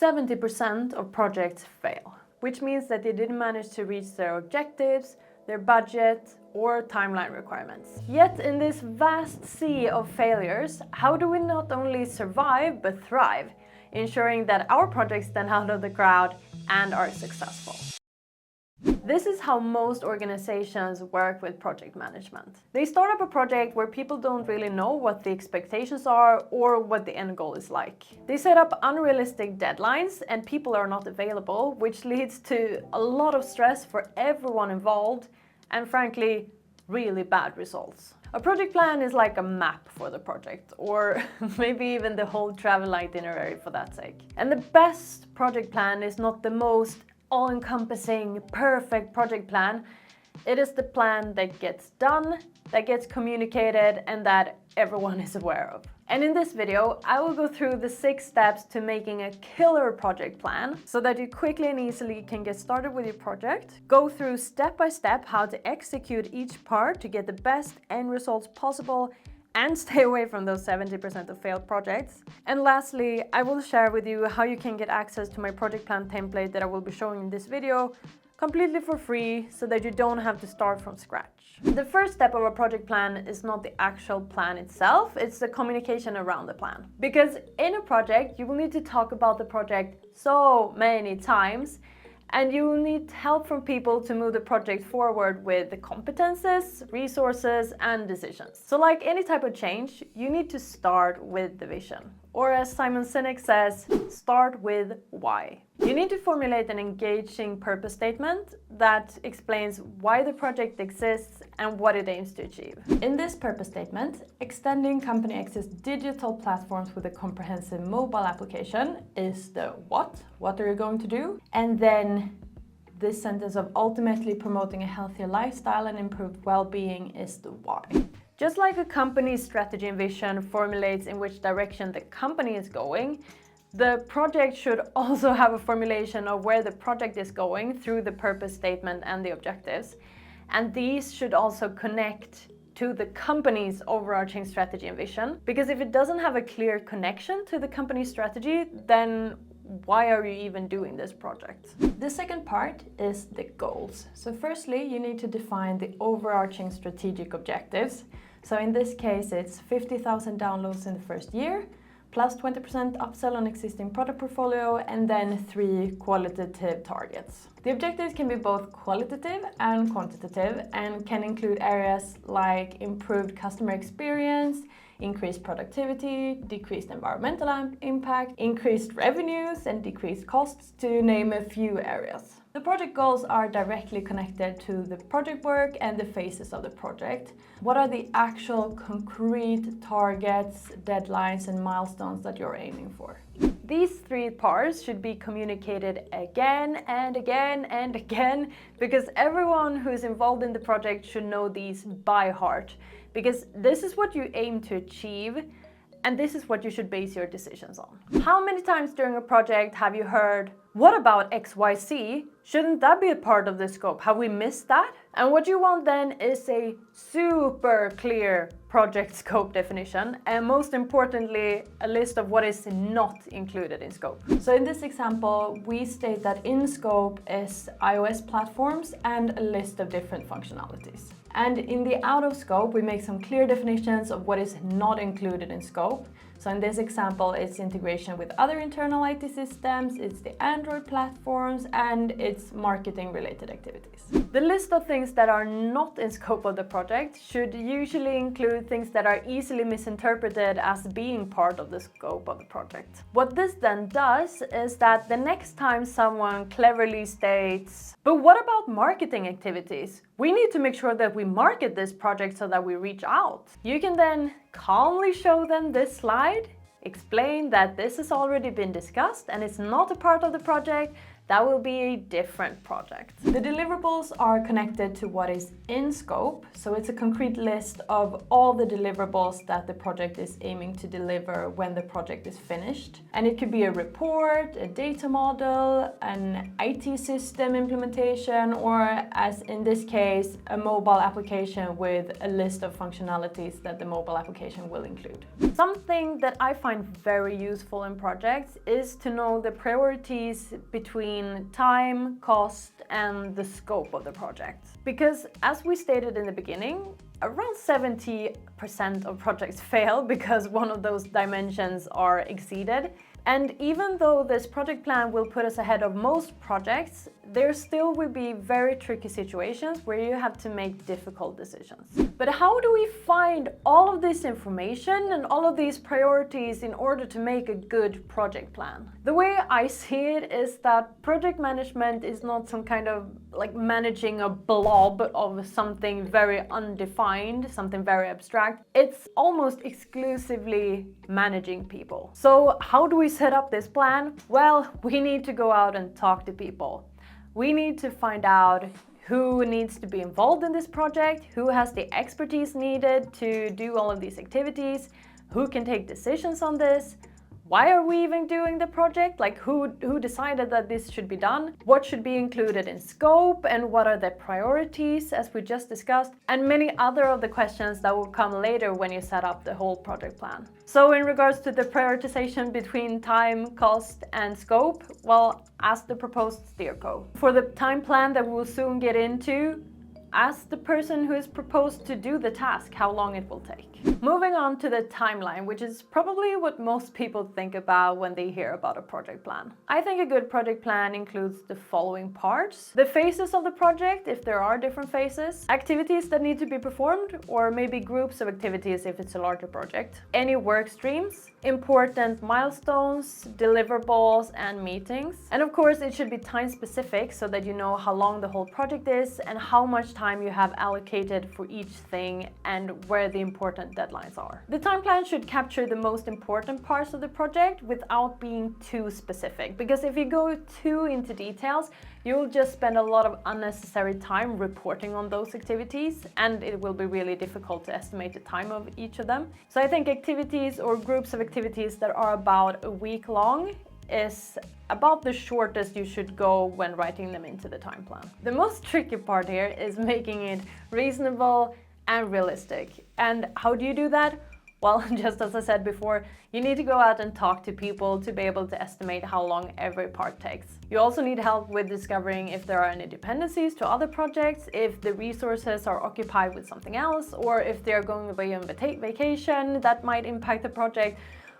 70% of projects fail, which means that they didn't manage to reach their objectives, their budget, or timeline requirements. Yet in this vast sea of failures, how do we not only survive but thrive, ensuring that our projects stand out of the crowd and are successful? This is how most organizations work with project management. They start up a project where people don't really know what the expectations are or what the end goal is like. They set up unrealistic deadlines and people are not available, which leads to a lot of stress for everyone involved and, frankly, really bad results. A project plan is like a map for the project, or maybe even the whole travel itinerary for that sake. And the best project plan is not the most all-encompassing, perfect project plan. It is the plan that gets done, that gets communicated, and that everyone is aware of. And in this video, I will go through the 6 steps to making a killer project plan so that you quickly and easily can get started with your project, go through step by step how to execute each part to get the best end results possible, and stay away from those 70% of failed projects. And lastly, I will share with you how you can get access to my project plan template that I will be showing in this video completely for free so that you don't have to start from scratch. The first step of a project plan is not the actual plan itself, it's the communication around the plan. Because in a project, you will need to talk about the project so many times, and you will need help from people to move the project forward with the competences, resources, and decisions. So like any type of change, you need to start with the vision. Or as Simon Sinek says, start with why. You need to formulate an engaging purpose statement that explains why the project exists and what it aims to achieve. In this purpose statement, extending Company X's digital platforms with a comprehensive mobile application is the what are you going to do? And then this sentence of ultimately promoting a healthier lifestyle and improved well-being is the why. Just like a company's strategy and vision formulates in which direction the company is going, the project should also have a formulation of where the project is going through the purpose statement and the objectives. And these should also connect to the company's overarching strategy and vision. Because if it doesn't have a clear connection to the company's strategy, then why are you even doing this project? The second part is the goals. So firstly, you need to define the overarching strategic objectives. So in this case, it's 50,000 downloads in the first year, plus 20% upsell on existing product portfolio, and then 3 qualitative targets. The objectives can be both qualitative and quantitative and can include areas like improved customer experience, increased productivity, decreased environmental impact, increased revenues, and decreased costs, to name a few areas. The project goals are directly connected to the project work and the phases of the project. What are the actual concrete targets, deadlines, and milestones that you're aiming for? These 3 parts should be communicated again and again and again, because everyone who is involved in the project should know these by heart, because this is what you aim to achieve, and this is what you should base your decisions on. How many times during a project have you heard, "What about XYZ? Shouldn't that be a part of the scope? Have we missed that?" And what you want then is a super clear project scope definition, and most importantly, a list of what is not included in scope. So in this example, we state that in scope is iOS platforms and a list of different functionalities. And in the out of scope, we make some clear definitions of what is not included in scope. So in this example, it's integration with other internal IT systems, it's the Android platforms, and it's marketing related activities. The list of things that are not in scope of the project should usually include things that are easily misinterpreted as being part of the scope of the project. What this then does is that the next time someone cleverly states, "But what about marketing activities? We need to make sure that we market this project so that we reach out." You can then calmly show them this slide, explain that this has already been discussed and it's not a part of the project, that will be a different project. The deliverables are connected to what is in scope, so it's a concrete list of all the deliverables that the project is aiming to deliver when the project is finished. And it could be a report, a data model, an IT system implementation, or as in this case, a mobile application with a list of functionalities that the mobile application will include. Something that I find very useful in projects is to know the priorities between time, cost, and the scope of the project. Because as we stated in the beginning, around 70% of projects fail because one of those dimensions are exceeded. And even though this project plan will put us ahead of most projects, there still will be very tricky situations where you have to make difficult decisions. But how do we find all of this information and all of these priorities in order to make a good project plan? The way I see it is that project management is not some kind of like managing a blob of something very undefined, something very abstract. It's almost exclusively managing people. So how do we set up this plan? Well, we need to go out and talk to people. We need to find out who needs to be involved in this project, who has the expertise needed to do all of these activities, who can take decisions on this. Why are we even doing the project? Like who decided that this should be done? What should be included in scope and what are the priorities as we just discussed? And many other of the questions that will come later when you set up the whole project plan. So in regards to the prioritization between time, cost and scope, well, ask the proposed steer code. For the time plan that we'll soon get into, ask the person who is proposed to do the task how long it will take. Moving on to the timeline, which is probably what most people think about when they hear about a project plan. I think a good project plan includes the following parts: the phases of the project, if there are different phases, activities that need to be performed, or maybe groups of activities if it's a larger project, any work streams, important milestones, deliverables, and meetings. And of course, it should be time specific so that you know how long the whole project is and how much time you have allocated for each thing and where the important deadlines are. The time plan should capture the most important parts of the project without being too specific, because if you go too into details, you'll just spend a lot of unnecessary time reporting on those activities, and it will be really difficult to estimate the time of each of them. So I think activities or groups of activities that are about a week long is about the shortest you should go when writing them into the time plan. The most tricky part here is making it reasonable and realistic. And how do you do that? Well, just as I said before, you need to go out and talk to people to be able to estimate how long every part takes. You also need help with discovering if there are any dependencies to other projects, if the resources are occupied with something else, or if they're going away on vacation that might impact the project,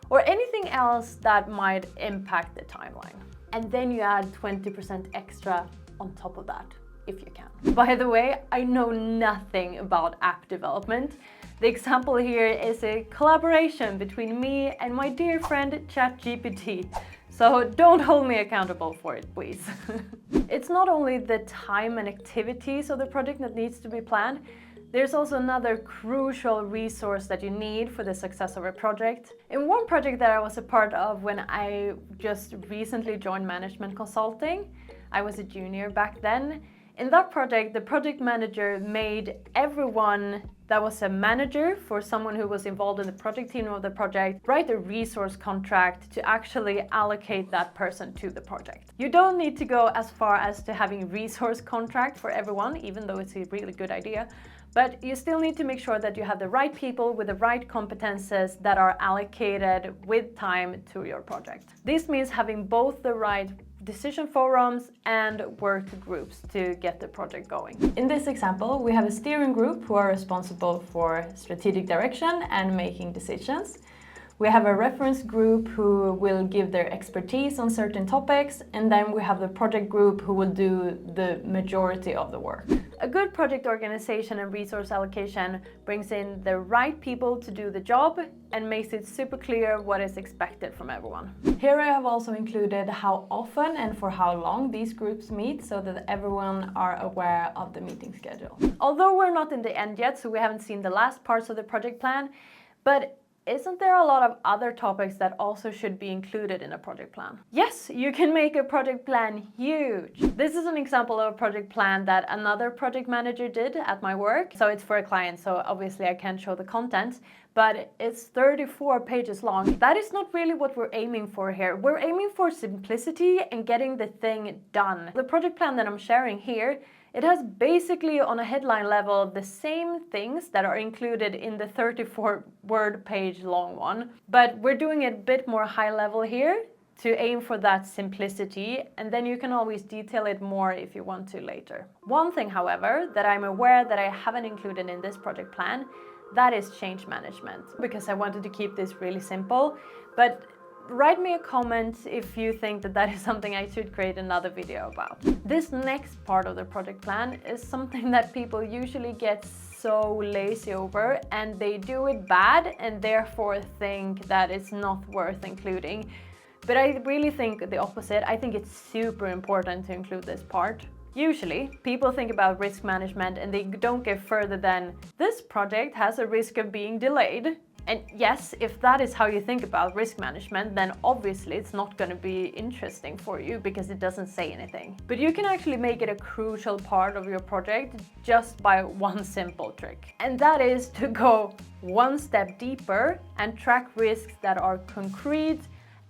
or anything else that might impact the timeline. And then you add 20% extra on top of that, if you can. By the way, I know nothing about app development. The example here is a collaboration between me and my dear friend ChatGPT. So don't hold me accountable for it, please. It's not only the time and activities of the project that needs to be planned. There's also another crucial resource that you need for the success of a project. In one project that I was a part of when I just recently joined management consulting, I was a junior back then. In that project, the project manager made everyone that was a manager for someone who was involved in the project team of the project write a resource contract to actually allocate that person to the project. You don't need to go as far as to having resource contract for everyone, even though it's a really good idea. But you still need to make sure that you have the right people with the right competences that are allocated with time to your project. This means having both the right decision forums and work groups to get the project going. In this example, we have a steering group who are responsible for strategic direction and making decisions. We have a reference group who will give their expertise on certain topics, and then we have the project group who will do the majority of the work. A good project organization and resource allocation brings in the right people to do the job and makes it super clear what is expected from everyone. Here I have also included how often and for how long these groups meet so that everyone are aware of the meeting schedule. Although we're not in the end yet, so we haven't seen the last parts of the project plan, but isn't there a lot of other topics that also should be included in a project plan? Yes, you can make a project plan huge. This is an example of a project plan that another project manager did at my work. So it's for a client, so obviously I can't show the content, but it's 34 pages long. That is not really what we're aiming for here. We're aiming for simplicity and getting the thing done. The project plan that I'm sharing here, it has basically on a headline level the same things that are included in the 34-word page long one, but we're doing it a bit more high level here to aim for that simplicity, and then you can always detail it more if you want to later. One thing, however, that I'm aware that I haven't included in this project plan, that is change management, because I wanted to keep this really simple, but write me a comment if you think that that is something I should create another video about. This next part of the project plan is something that people usually get so lazy over, and they do it bad and therefore think that it's not worth including. But I really think the opposite. I think it's super important to include this part. Usually, people think about risk management and they don't get further than, this project has a risk of being delayed. And yes, if that is how you think about risk management, then obviously it's not going to be interesting for you because it doesn't say anything. But you can actually make it a crucial part of your project just by one simple trick. And that is to go one step deeper and track risks that are concrete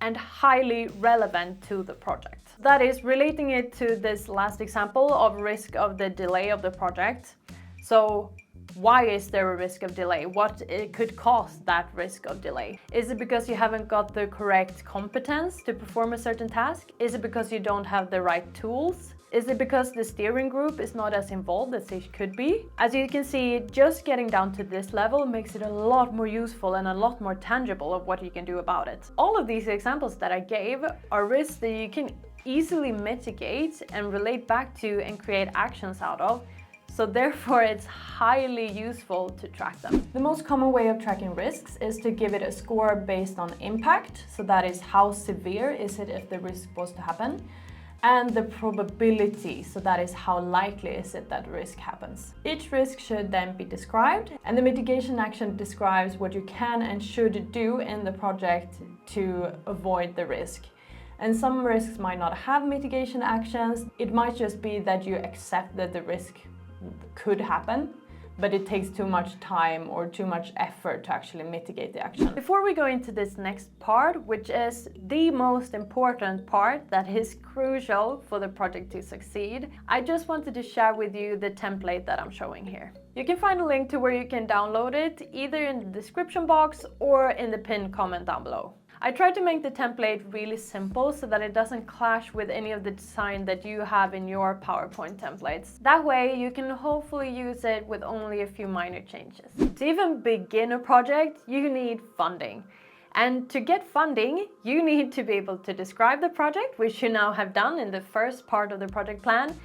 and highly relevant to the project. That is relating it to this last example of risk of the delay of the project. So why is there a risk of delay? What it could cause that risk of delay? Is it because you haven't got the correct competence to perform a certain task? Is it because you don't have the right tools? Is it because the steering group is not as involved as it could be? As you can see, just getting down to this level makes it a lot more useful and a lot more tangible of what you can do about it. All of these examples that I gave are risks that you can easily mitigate and relate back to and create actions out of. So therefore, it's highly useful to track them. The most common way of tracking risks is to give it a score based on impact. So that is, how severe is it if the risk was to happen? And the probability, so that is, how likely is it that risk happens. Each risk should then be described, and the mitigation action describes what you can and should do in the project to avoid the risk. And some risks might not have mitigation actions. It might just be that you accept that the risk could happen, but it takes too much time or too much effort to actually mitigate the action. Before we go into this next part, which is the most important part that is crucial for the project to succeed, I just wanted to share with you the template that I'm showing here. You can find a link to where you can download it either in the description box or in the pinned comment down below. I tried to make the template really simple so that it doesn't clash with any of the design that you have in your PowerPoint templates. That way you can hopefully use it with only a few minor changes. To even begin a project, you need funding. And to get funding, you need to be able to describe the project, which you now have done in the first part of the project plan.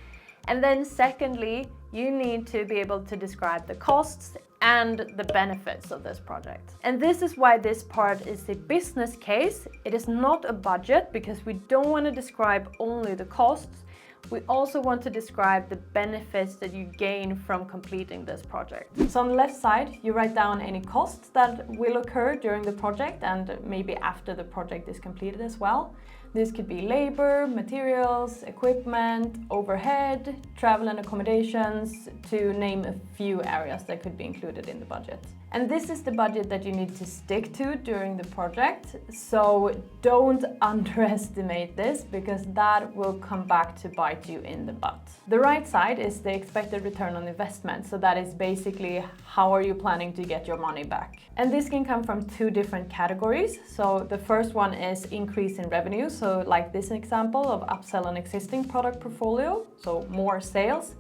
And then secondly, you need to be able to describe the costs and the benefits of this project. And this is why this part is a business case. It is not a budget, because we don't want to describe only the costs. We also want to describe the benefits that you gain from completing this project. So on the left side, you write down any costs that will occur during the project and maybe after the project is completed as well. This could be labor, materials, equipment, overhead, travel and accommodations, to name a few areas that could be included in the budget. And this is the budget that you need to stick to during the project. So don't underestimate this, because that will come back to bite you in the butt. The right side is the expected return on investment. So that is basically, how are you planning to get your money back? And this can come from two different categories. So the first one is increase in revenue. So like this example of upsell an existing product portfolio, so more sales.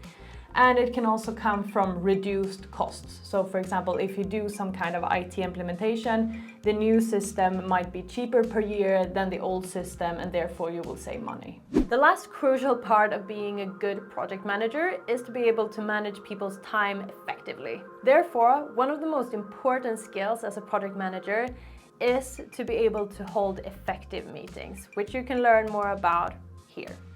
And it can also come from reduced costs. So for example, if you do some kind of IT implementation, the new system might be cheaper per year than the old system, and therefore you will save money. The last crucial part of being a good project manager is to be able to manage people's time effectively. Therefore, one of the most important skills as a project manager is to be able to hold effective meetings, which you can learn more about here.